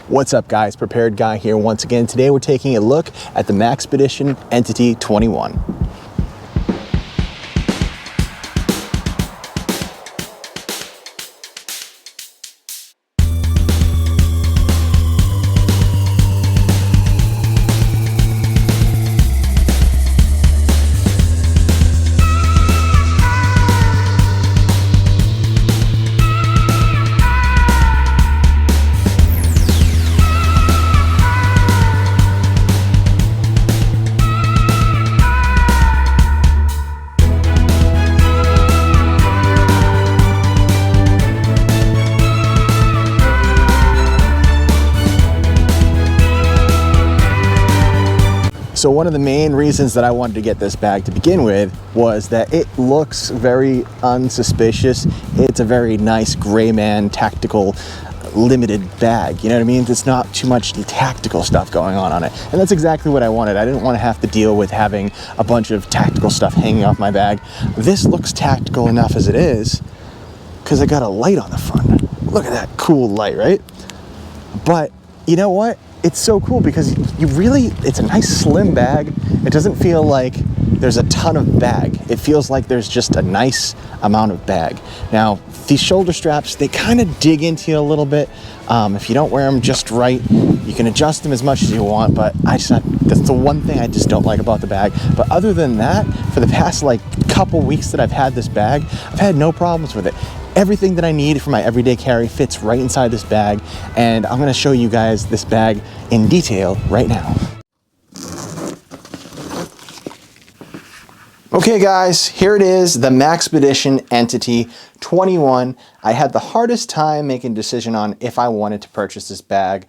What's up guys, Prepared Guy here once again. Today we're taking a look at the Maxpedition Entity 21. So one of the main reasons that I wanted to get this bag to begin with was that it looks very unsuspicious. It's a very nice Gray Man Tactical limited bag, you know what I mean? There's not too much tactical stuff going on it. And that's exactly what I wanted. I didn't want to have to deal with having a bunch of tactical stuff hanging off my bag. This looks tactical enough as it is because I got a light on the front. Look at that cool light, right? But you know what? It's so cool because it's a nice slim bag. It doesn't feel like there's a ton of bag. It feels like there's just a nice amount of bag. Now, these shoulder straps, they kind of dig into you a little bit. If you don't wear them just right, you can adjust them as much as you want, but that's the one thing I just don't like about the bag. But other than that, for the past couple weeks that I've had this bag, I've had no problems with it. Everything that I need for my everyday carry fits right inside this bag, and I'm going to show you guys this bag in detail right now. Okay guys, here it is, the Maxpedition Entity 21. I had the hardest time making a decision on if I wanted to purchase this bag.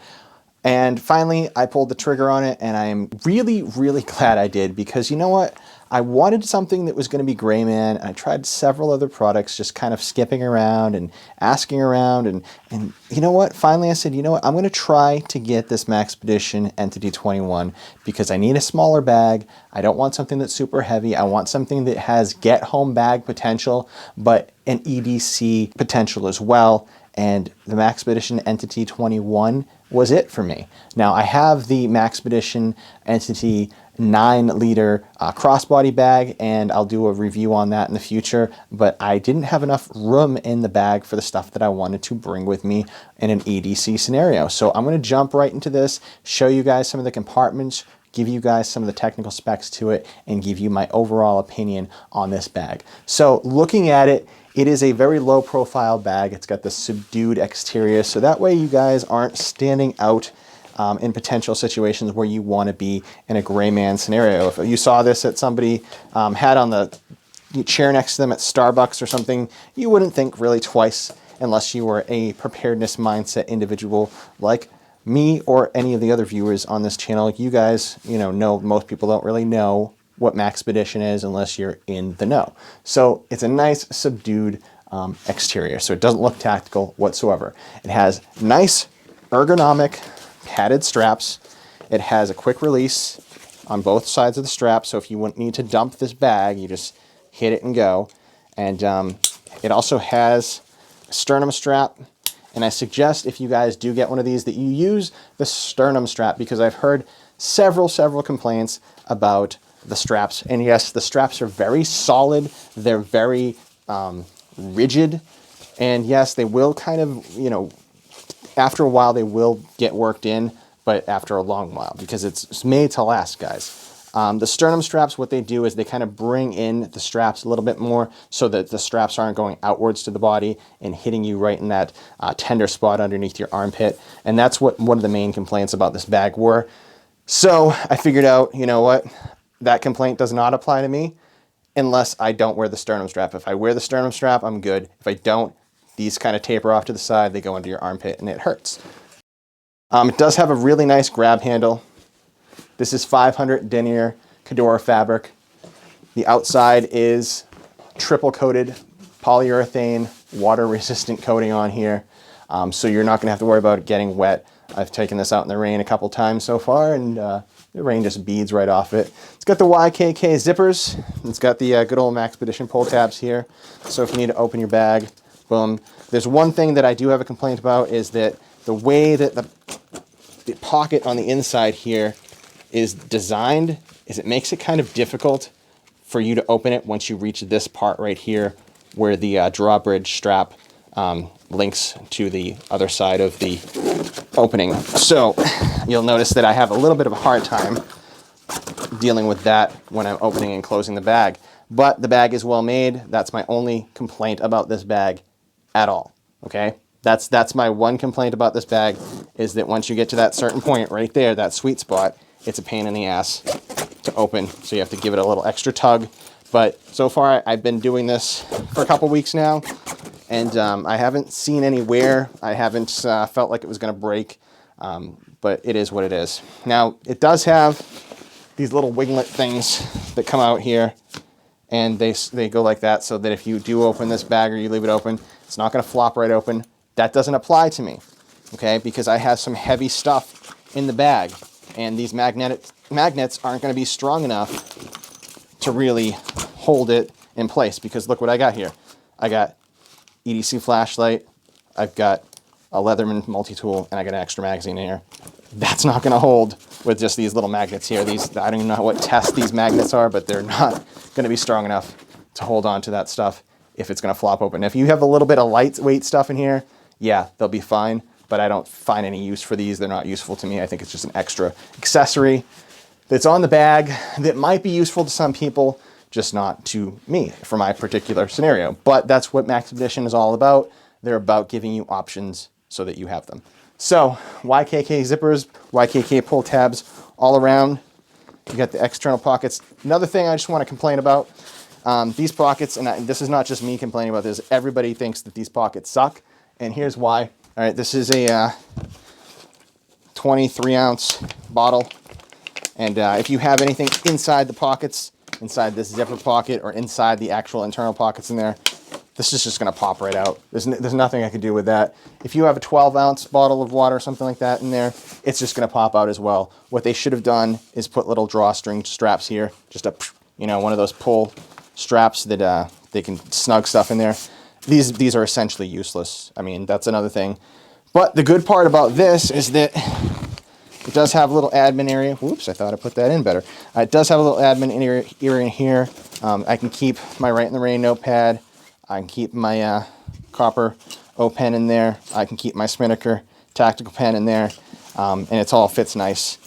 And finally, I pulled the trigger on it, and I am really, really glad I did, because you know what? I wanted something that was going to be Gray Man, and I tried several other products, just kind of skipping around and asking around, and you know what? Finally, I said, you know what? I'm going to try to get this Maxpedition Entity 21 because I need a smaller bag. I don't want something that's super heavy. I want something that has get-home bag potential, but an EDC potential as well. And the Maxpedition Entity 21 was it for me. Now, I have the Maxpedition Entity 9-liter crossbody bag, and I'll do a review on that in the future, but I didn't have enough room in the bag for the stuff that I wanted to bring with me in an EDC scenario. So I'm going to jump right into this, show you guys some of the compartments, give you guys some of the technical specs to it, and give you my overall opinion on this bag. So looking at it, it is a very low profile bag. It's got the subdued exterior, so that way you guys aren't standing out in potential situations where you want to be in a Gray Man scenario. If you saw this at somebody had on the chair next to them at Starbucks or something, you wouldn't think really twice unless you were a preparedness mindset individual like me or any of the other viewers on this channel. You guys, know most people don't really know what Maxpedition is unless you're in the know. So it's a nice subdued exterior, so it doesn't look tactical whatsoever. It has nice ergonomic padded straps. It has a quick release on both sides of the strap, so if you need to dump this bag, you just hit it and go. And it also has a sternum strap, and I suggest if you guys do get one of these that you use the sternum strap, because I've heard several complaints about the straps. And yes, the straps are very solid, they're very rigid, and yes, they will kind of, after a while they will get worked in, but after a long while, because it's made to last, guys. The sternum straps, what they do is they kind of bring in the straps a little bit more so that the straps aren't going outwards to the body and hitting you right in that tender spot underneath your armpit. And that's what one of the main complaints about this bag were. So I figured out, you know what? That complaint does not apply to me unless I don't wear the sternum strap. If I wear the sternum strap, I'm good. If I don't, these kind of taper off to the side, they go into your armpit and it hurts. It does have a really nice grab handle. This is 500 denier Cadora fabric. The outside is triple coated polyurethane, water resistant coating on here. So you're not gonna have to worry about it getting wet. I've taken this out in the rain a couple times so far, and the rain just beads right off it. It's got the YKK zippers. It's got the good old Maxpedition pull tabs here. So if you need to open your bag, boom. There's one thing that I do have a complaint about, is that the way that the the pocket on the inside here is designed is it makes it kind of difficult for you to open it once you reach this part right here where the drawbridge strap links to the other side of the opening. So you'll notice that I have a little bit of a hard time dealing with that when I'm opening and closing the bag. But the bag is well made. That's my only complaint about this bag at all, okay? That's my one complaint about this bag, is that once you get to that certain point right there, that sweet spot, it's a pain in the ass to open. So you have to give it a little extra tug. But so far, I've been doing this for a couple weeks now, and I haven't seen any wear. I haven't felt like it was going to break, but it is what it is. Now, it does have these little winglet things that come out here, and they go like that, so that if you do open this bag or you leave it open, it's not going to flop right open. That doesn't apply to me, okay, because I have some heavy stuff in the bag, and these magnets aren't going to be strong enough to really hold it in place, because look what I got here. I got EDC flashlight, I've got a Leatherman multi-tool, and I got an extra magazine in here. That's not going to hold with just these little magnets here. These, I don't even know what test these magnets are, but they're not going to be strong enough to hold on to that stuff if it's going to flop open. If you have a little bit of lightweight stuff in here, yeah, they'll be fine, but I don't find any use for these. They're not useful to me. I think it's just an extra accessory that's on the bag that might be useful to some people, just not to me for my particular scenario. But that's what Maxpedition is all about. They're about giving you options so that you have them. So YKK zippers, YKK pull tabs all around. You got the external pockets. Another thing I just want to complain about, these pockets, and this is not just me complaining about this, everybody thinks that these pockets suck, and here's why. All right, this is a 23-ounce bottle, and if you have anything inside the pockets, inside this zipper pocket or inside the actual internal pockets in there, this is just going to pop right out. There's nothing I can do with that. If you have a 12-ounce bottle of water or something like that in there, it's just going to pop out as well. What they should have done is put little drawstring straps here, just one of those pull straps that they can snug stuff in there. These are essentially useless. I mean, that's another thing. But the good part about this is that it does have a little admin area. Whoops, I thought I put that in better. It does have a little admin area in here. I can keep my Write in the Rain notepad. I can keep my copper O pen in there. I can keep my Sminiker Tactical Pen in there. And it all fits nice.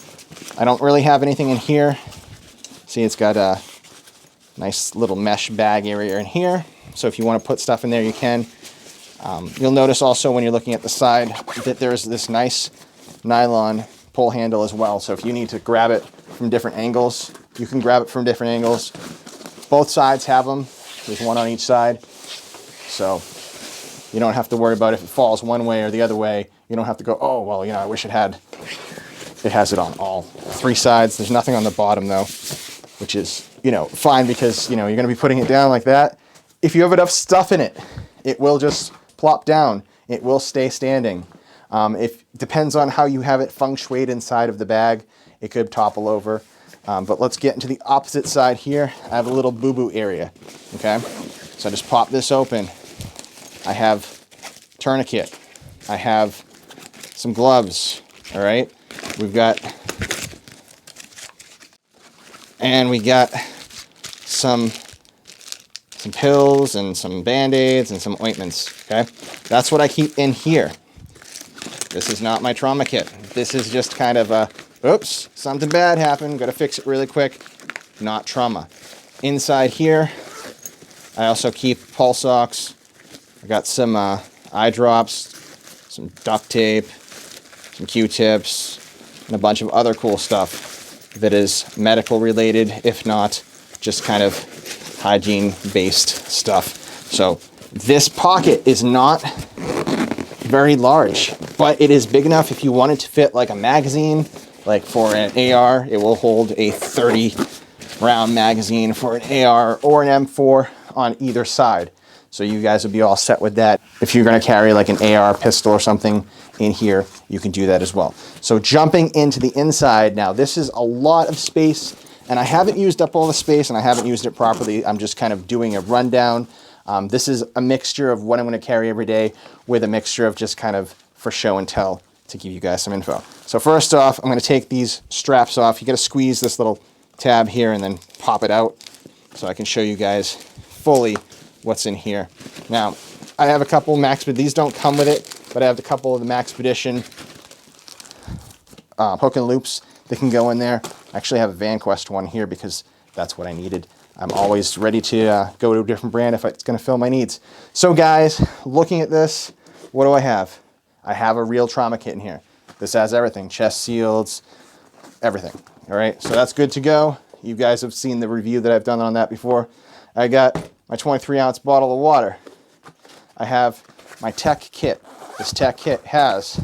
I don't really have anything in here. See, it's got a nice little mesh bag area in here. So if you want to put stuff in there, you can. You'll notice also when you're looking at the side that there's this nice nylon pull handle as well. So if you need to grab it from different angles, you can grab it from different angles. Both sides have them. There's one on each side. So you don't have to worry about if it falls one way or the other way. You don't have to go, oh, well, I wish it had. It has it on all three sides. There's nothing on the bottom, though, which is, fine, because, you're going to be putting it down like that. If you have enough stuff in it, it will just plop down. It will stay standing. It depends on how you have it feng shuied inside of the bag. It could topple over. But let's get into the opposite side here. I have a little boo-boo area, okay? So I just pop this open. I have tourniquet. I have some gloves, all right? We got some pills and some Band-Aids and some ointments, okay? That's what I keep in here. This is not my trauma kit. This is just kind of a, oops, something bad happened, gotta fix it really quick. Not trauma. Inside here, I also keep pulse ox. I got some eye drops, some duct tape, some Q-tips, and a bunch of other cool stuff that is medical related, if not just kind of hygiene-based stuff. So this pocket is not very large, but it is big enough if you want it to fit like a magazine. Like for an AR, it will hold a 30-round magazine for an AR or an M4 on either side. So you guys would be all set with that. If you're going to carry like an AR pistol or something in here, you can do that as well. So jumping into the inside now, this is a lot of space, and I haven't used up all the space and I haven't used it properly. I'm just kind of doing a rundown. This is a mixture of what I'm going to carry every day with a mixture of just kind of for show and tell to give you guys some info. So first off, I'm going to take these straps off. You got to squeeze this little tab here and then pop it out so I can show you guys fully what's in here. Now, I have a couple these don't come with it, but I have a couple of the Maxpedition hook and loops that can go in there. I actually have a VanQuest one here because that's what I needed. I'm always ready to go to a different brand if it's going to fill my needs. So guys, looking at this, what do I have? I have a real trauma kit in here. This has everything, chest shields, everything. All right, so that's good to go. You guys have seen the review that I've done on that before. I got my 23-ounce bottle of water. I have my tech kit. This tech kit has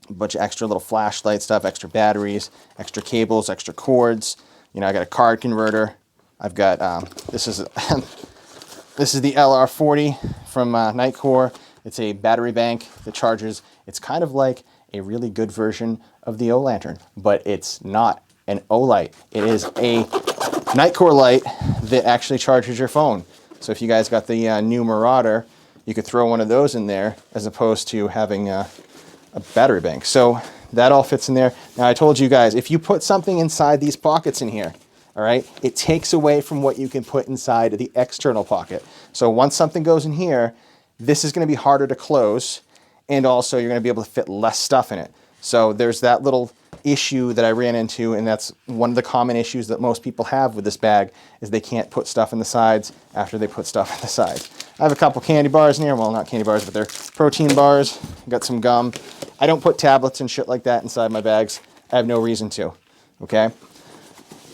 a bunch of extra little flashlight stuff, extra batteries, extra cables, extra cords. You know, I got a card converter. I've got, this is the LR40 from Nitecore. It's a battery bank that charges. It's kind of like a really good version of the O-Lantern, but it's not an O-light. It is a Nitecore light that actually charges your phone. So if you guys got the new Marauder, you could throw one of those in there as opposed to having a battery bank. So that all fits in there. Now I told you guys, if you put something inside these pockets in here, all right, it takes away from what you can put inside the external pocket. So once something goes in here, this is going to be harder to close, and also you're going to be able to fit less stuff in it. So there's that little issue that I ran into, and that's one of the common issues that most people have with this bag, is they can't put stuff in the sides after they put stuff in the sides. I have a couple candy bars in here. Well, not candy bars, but they're protein bars. Got some gum. I don't put tablets and shit like that inside my bags. I have no reason to, okay?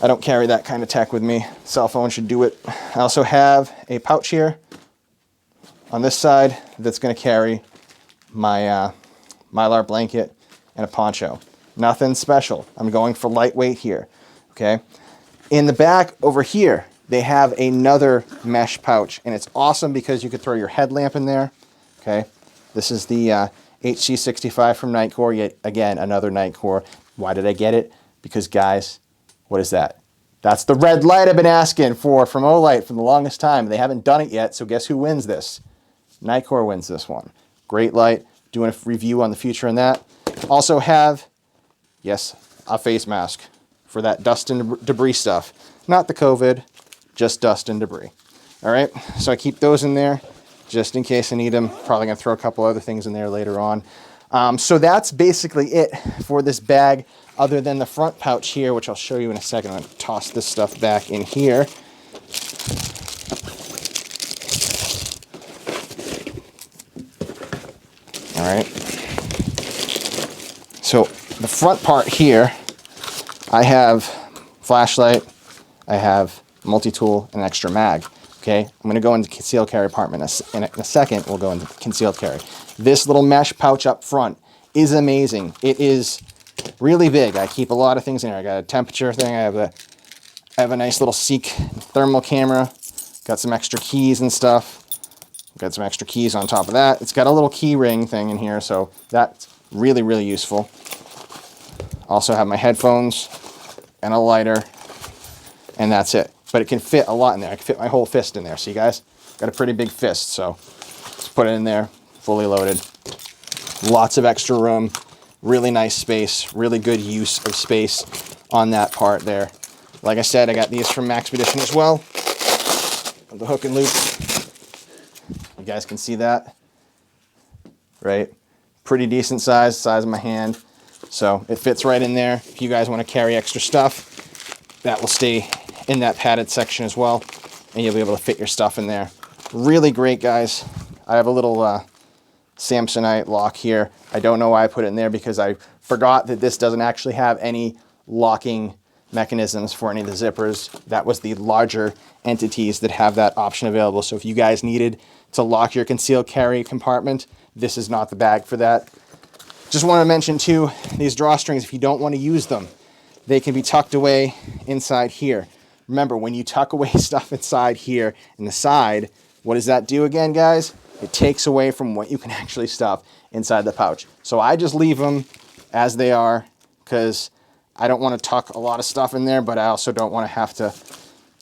I don't carry that kind of tech with me. Cell phone should do it. I also have a pouch here on this side that's going to carry my Mylar blanket and a poncho. Nothing special. I'm going for lightweight here, okay? In the back over here, they have another mesh pouch, and it's awesome because you could throw your headlamp in there, okay? This is the HC65 from Nitecore, yet again, another Nitecore. Why did I get it? Because guys, what is that? That's the red light I've been asking for from Olight for the longest time. They haven't done it yet, so guess who wins this? Nitecore wins this one. Great light. Doing a review on the future on that. Also have, yes, a face mask for that dust and debris stuff. Not the COVID, just dust and debris. All right, so I keep those in there just in case I need them. Probably gonna throw a couple other things in there later on. So that's basically it for this bag, other than the front pouch here, which I'll show you in a second. I'm gonna toss this stuff back in here. All right. So the front part here, I have flashlight, I have multi-tool, and extra mag. Okay, I'm going to go into concealed carry compartment in a second. We'll go into concealed carry. This little mesh pouch up front is amazing. It is really big. I keep a lot of things in here. I got a temperature thing. I have a nice little Seek thermal camera. Got some extra keys and stuff. Got some extra keys on top of that. It's got a little key ring thing in here, so that's really, really useful. Also have my headphones and a lighter, and that's it. But it can fit a lot in there. I can fit my whole fist in there. See, guys? Got a pretty big fist, so let's put it in there, fully loaded. Lots of extra room, really nice space, really good use of space on that part there. Like I said, I got these from Maxpedition as well. The hook and loop. You guys can see that, right? Pretty decent size of my hand. So it fits right in there. If you guys want to carry extra stuff, that will stay in that padded section as well, and you'll be able to fit your stuff in there. Really great, guys. I have a little Samsonite lock here. I don't know why I put it in there because I forgot that this doesn't actually have any locking mechanisms for any of the zippers. That was the larger entities that have that option available. So if you guys needed to lock your concealed carry compartment, this is not the bag for that. Just want to mention too, these drawstrings, if you don't want to use them, they can be tucked away inside here. Remember, when you tuck away stuff inside here in the side, what does that do again, guys? It takes away from what you can actually stuff inside the pouch. So I just leave them as they are because I don't want to tuck a lot of stuff in there, but I also don't want to have to,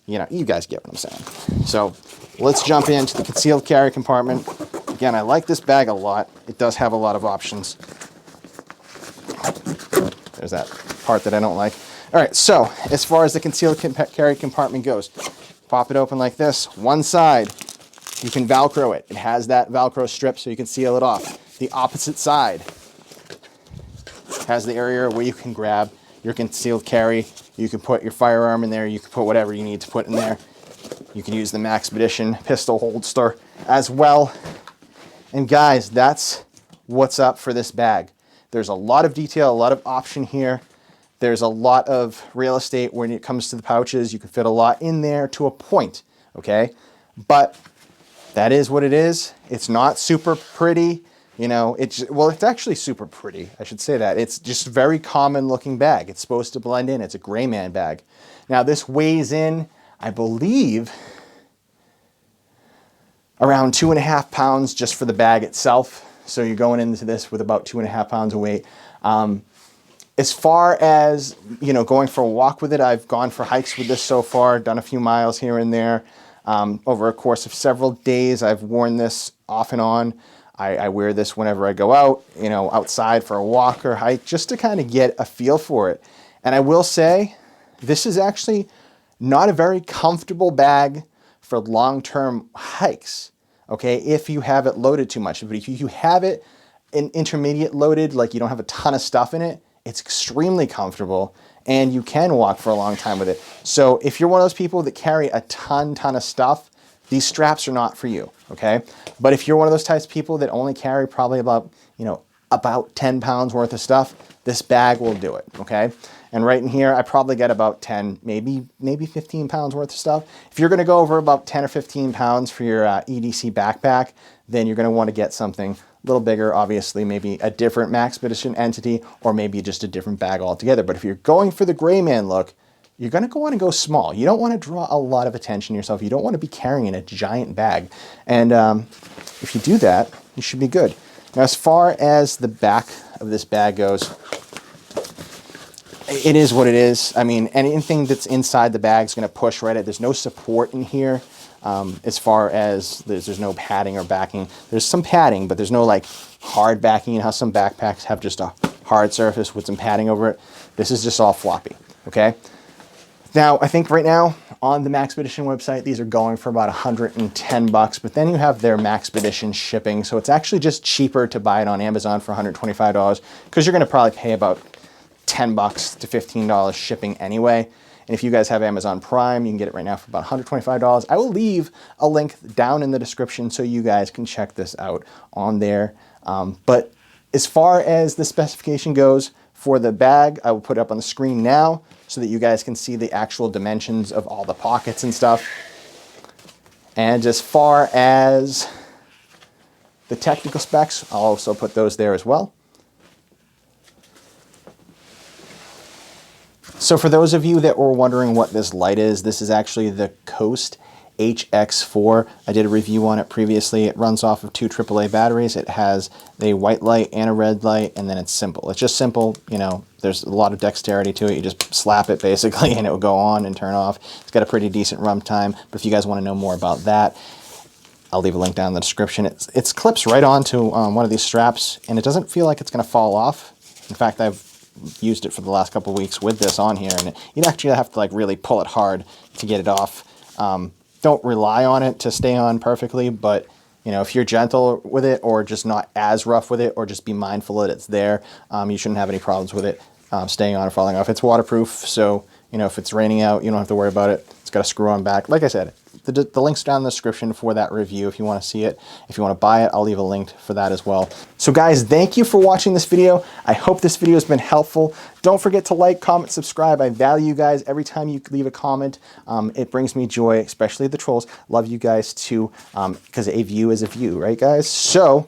you know, you guys get what I'm saying. So let's jump into the concealed carry compartment. Again, I like this bag a lot. It does have a lot of options. There's that part that I don't like. All right, so as far as the concealed carry compartment goes, pop it open like this. One side, you can Velcro it. It has that Velcro strip so you can seal it off. The opposite side has the area where you can grab your concealed carry. You can put your firearm in there. You can put whatever you need to put in there. You can use the Maxpedition pistol holster as well. And guys, that's what's up for this bag. There's a lot of detail, a lot of option here. There's a lot of real estate when it comes to the pouches. You can fit a lot in there to a point, okay? But that is what it is. It's not super pretty. You know, it's actually super pretty. I should say that. It's just a very common looking bag. It's supposed to blend in. It's a Gray Man bag. Now this weighs in, I believe, around 2.5 pounds just for the bag itself. So you're going into this with about 2.5 pounds of weight. As far as, you know, going for a walk with it, I've gone for hikes with this so far, done a few miles here and there. Over a course of several days, I've worn this off and on. I wear this whenever I go out, you know, outside for a walk or hike, just to kind of get a feel for it. And I will say, this is actually not a very comfortable bag for long-term hikes, okay, if you have it loaded too much. But if you have it in intermediate loaded, like you don't have a ton of stuff in it, it's extremely comfortable and you can walk for a long time with it. So if you're one of those people that carry a ton of stuff, these straps are not for you, okay? But if you're one of those types of people that only carry probably about, you know, about 10 pounds worth of stuff, this bag will do it, okay? And right in here, I probably get about 10, maybe 15 pounds worth of stuff. If you're gonna go over about 10 or 15 pounds for your EDC backpack, then you're gonna wanna get something a little bigger, obviously, maybe a different Maxpedition entity, or maybe just a different bag altogether. But if you're going for the Gray Man look, you're gonna wanna go small. You don't wanna draw a lot of attention to yourself. You don't wanna be carrying a giant bag. And if you do that, you should be good. Now, as far as the back of this bag goes, it is what it is. I mean, anything that's inside the bag is going to push right at. There's no support in here as far as there's no padding or backing. There's some padding, but there's no like hard backing. You know how some backpacks have just a hard surface with some padding over it? This is just all floppy, okay? Now, I think right now on the Maxpedition website, these are going for about 110 bucks, but then you have their Maxpedition shipping. So it's actually just cheaper to buy it on Amazon for $125 because you're going to probably pay about 10 bucks to $15 shipping anyway. And if you guys have Amazon Prime, you can get it right now for about $125. I will leave a link down in the description so you guys can check this out on there. But as far as the specification goes for the bag, I will put it up on the screen now so that you guys can see the actual dimensions of all the pockets and stuff. And as far as the technical specs, I'll also put those there as well. So for those of you that were wondering what this light is, this is actually the Coast HX4. I did a review on it previously. It runs off of 2 AAA batteries. It has a white light and a red light, and then it's simple. It's just simple, you know, there's a lot of dexterity to it. You just slap it basically and it will go on and turn off. It's got a pretty decent runtime, but if you guys want to know more about that, I'll leave a link down in the description. It clips right onto one of these straps, and it doesn't feel like it's going to fall off. In fact, I've used it for the last couple of weeks with this on here, and you'd actually have to like really pull it hard to get it off. Don't rely on it to stay on perfectly, but you know, if you're gentle with it or just not as rough with it, or just be mindful that it's there, you shouldn't have any problems with it staying on or falling off. It's waterproof, so you know, if it's raining out, you don't have to worry about it. It's got a screw on back. Like I said, the link's down in the description for that review if you want to see it. If you want to buy it, I'll leave a link for that as well. So guys, thank you for watching this video. I hope this video has been helpful. Don't forget to like, comment, subscribe. I value you guys. Every time you leave a comment, it brings me joy, especially the trolls. Love you guys too, because a view is a view, right guys? So,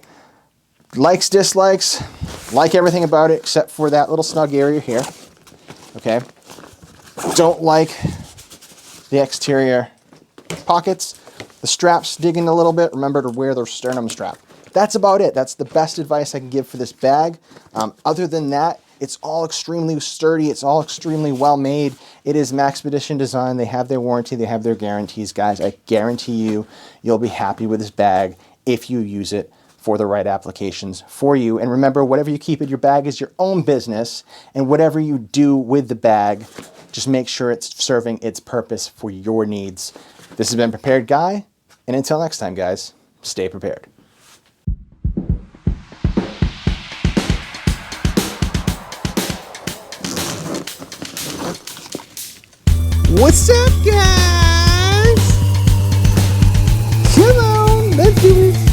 likes, dislikes, like everything about it except for that little snug area here, okay? Don't like the exterior pockets, the straps digging a little bit. Remember to wear the sternum strap. That's about it. That's the best advice I can give for this bag. Other than that, it's all extremely sturdy. It's all extremely well made. It is Maxpedition design. They have their warranty. They have their guarantees, guys. I guarantee you, you'll be happy with this bag if you use it for the right applications for you. And remember, whatever you keep in your bag is your own business, and whatever you do with the bag, just make sure it's serving its purpose for your needs. This has been Prepared Guy, and until next time, guys, stay prepared. What's up, guys? Come on, let's do this.